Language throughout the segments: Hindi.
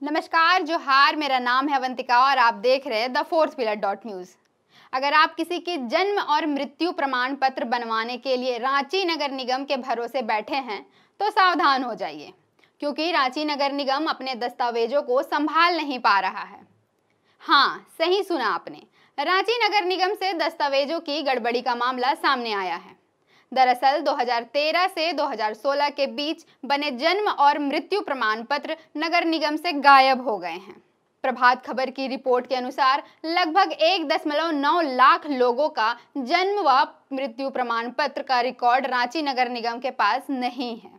नमस्कार, जोहार। मेरा नाम है अवंतिका और आप देख रहे हैं द फोर्थ पिलर .न्यूज़। अगर आप किसी की जन्म और मृत्यु प्रमाण पत्र बनवाने के लिए रांची नगर निगम के भरोसे बैठे हैं तो सावधान हो जाइए, क्योंकि रांची नगर निगम अपने दस्तावेजों को संभाल नहीं पा रहा है। हाँ, सही सुना आपने, रांची नगर निगम से दस्तावेजों की गड़बड़ी का मामला सामने आया है। दरअसल 2013 से 2016 के बीच बने जन्म और मृत्यु प्रमाण पत्र नगर निगम से गायब हो गए हैं। प्रभात खबर की रिपोर्ट के अनुसार लगभग 1.9 लाख लोगों का जन्म व मृत्यु प्रमाण पत्र का रिकॉर्ड रांची नगर निगम के पास नहीं है।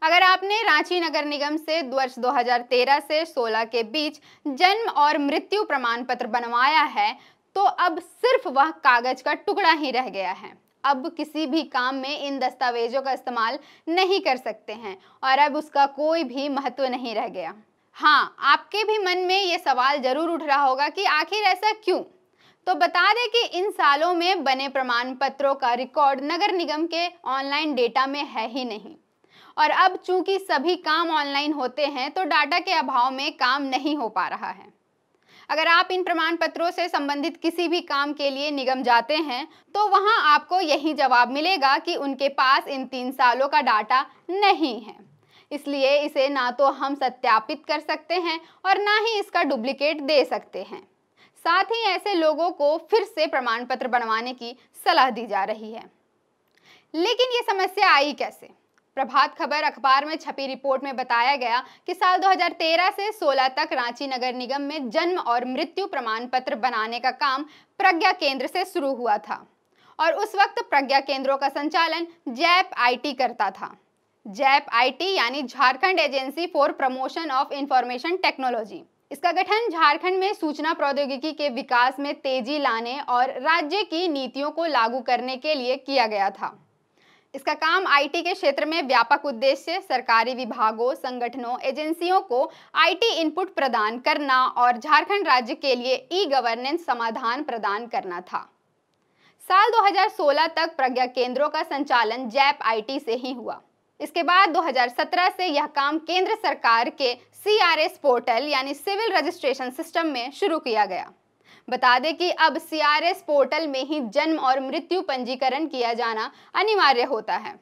अगर आपने रांची नगर निगम से वर्ष 2013 से 16 के बीच जन्म और मृत्यु प्रमाण पत्र बनवाया है तो अब सिर्फ वह कागज का टुकड़ा ही रह गया है। अब किसी भी काम में इन दस्तावेजों का इस्तेमाल नहीं कर सकते हैं और अब उसका कोई भी महत्व नहीं रह गया। हाँ, आपके भी मन में ये सवाल जरूर उठ रहा होगा कि आखिर ऐसा क्यों? तो बता दें कि इन सालों में बने प्रमाण पत्रों का रिकॉर्ड नगर निगम के ऑनलाइन डेटा में है ही नहीं, और अब चूंकि सभी काम ऑनलाइन होते हैं तो डाटा के अभाव में काम नहीं हो पा रहा है। अगर आप इन प्रमाण पत्रों से संबंधित किसी भी काम के लिए निगम जाते हैं तो वहां आपको यही जवाब मिलेगा कि उनके पास इन 3 सालों का डाटा नहीं है, इसलिए इसे ना तो हम सत्यापित कर सकते हैं और ना ही इसका डुप्लीकेट दे सकते हैं। साथ ही ऐसे लोगों को फिर से प्रमाण पत्र बनवाने की सलाह दी जा रही है। लेकिन ये समस्या आई कैसे? प्रभात खबर अखबार में छपी रिपोर्ट में बताया गया कि साल 2013 से 16 तक रांची नगर निगम में जन्म और मृत्यु प्रमाण पत्र बनाने का काम प्रज्ञा केंद्र से शुरू हुआ था और उस वक्त प्रज्ञा केंद्रों का संचालन जैप आईटी करता था। जैप आईटी यानी Jharkhand agency for promotion of information technology. इसका गठन झारखंड में सूचना प्रौद्योगिकी के विकास में तेजी लाने और राज्य की नीतियों को लागू करने के लिए किया गया था। इसका काम आईटी के क्षेत्र में व्यापक उद्देश्य सरकारी विभागों, संगठनों, एजेंसियों को आईटी इनपुट प्रदान करना और झारखंड राज्य के लिए ई गवर्नेंस समाधान प्रदान करना था। साल 2016 तक प्रज्ञा केंद्रों का संचालन जैप आईटी से ही हुआ। इसके बाद 2017 से यह काम केंद्र सरकार के सीआरएस पोर्टल यानी सिविल रजिस्ट्रेशन सिस्टम में शुरू किया गया। बता दें कि अब सीआरएस पोर्टल में ही जन्म और मृत्यु पंजीकरण किया जाना अनिवार्य होता है।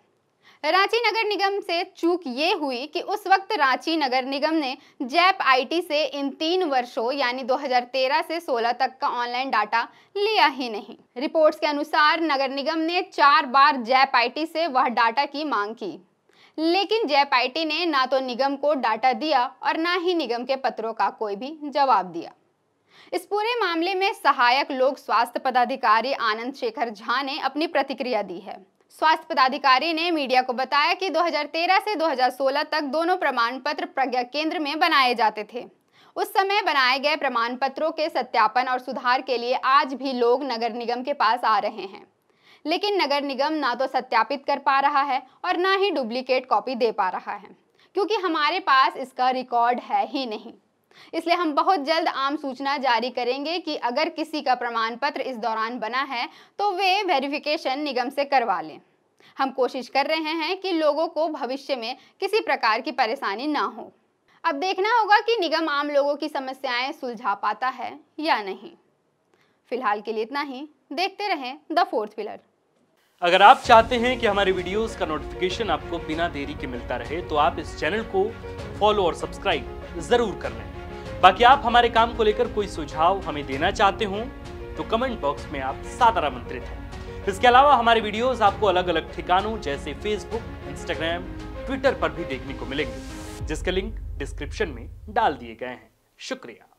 रांची नगर निगम से चूक ये हुई कि उस वक्त रांची नगर निगम ने जैप आईटी से इन 3 वर्षों यानी 2013 से 16 तक का ऑनलाइन डाटा लिया ही नहीं। रिपोर्ट्स के अनुसार नगर निगम ने 4 बार जैप आईटी से वह डाटा की मांग की, लेकिन जैप आईटी ने ना तो निगम को डाटा दिया और ना ही निगम के पत्रों का कोई भी जवाब दिया। इस पूरे मामले में सहायक लोक स्वास्थ्य पदाधिकारी आनंद शेखर झा ने अपनी प्रतिक्रिया दी है। स्वास्थ्य पदाधिकारी ने मीडिया को बताया कि 2013 से 2016 तक दोनों प्रमाण पत्र प्रज्ञा केंद्र में बनाए जाते थे। उस समय बनाए गए प्रमाण पत्रों के सत्यापन और सुधार के लिए आज भी लोग नगर निगम के पास आ रहे हैं, लेकिन नगर निगम ना तो सत्यापित कर पा रहा है और ना ही डुप्लीकेट कॉपी दे पा रहा है, क्योंकि हमारे पास इसका रिकॉर्ड है ही नहीं। इसलिए हम बहुत जल्द आम सूचना जारी करेंगे कि अगर किसी का प्रमाण पत्र इस दौरान बना है तो वे वेरिफिकेशन निगम से करवा लें। हम कोशिश कर रहे हैं कि लोगों को भविष्य में किसी प्रकार की परेशानी ना हो। अब देखना होगा कि निगम आम लोगों की समस्याएं सुलझा पाता है या नहीं। फिलहाल के लिए इतना ही। देखते रहें द फोर्थ पिलर। अगर आप चाहते हैं कि हमारे वीडियोस का नोटिफिकेशन आपको बिना देरी के मिलता रहे तो आप इस चैनल को फॉलो और सब्सक्राइब जरूर कर लें। बाकी आप हमारे काम को लेकर कोई सुझाव हमें देना चाहते हो तो कमेंट बॉक्स में आप सादर आमंत्रित हैं। इसके अलावा हमारे वीडियोस आपको अलग अलग ठिकानों जैसे फेसबुक, इंस्टाग्राम, ट्विटर पर भी देखने को मिलेंगे, जिसके लिंक डिस्क्रिप्शन में डाल दिए गए हैं। शुक्रिया।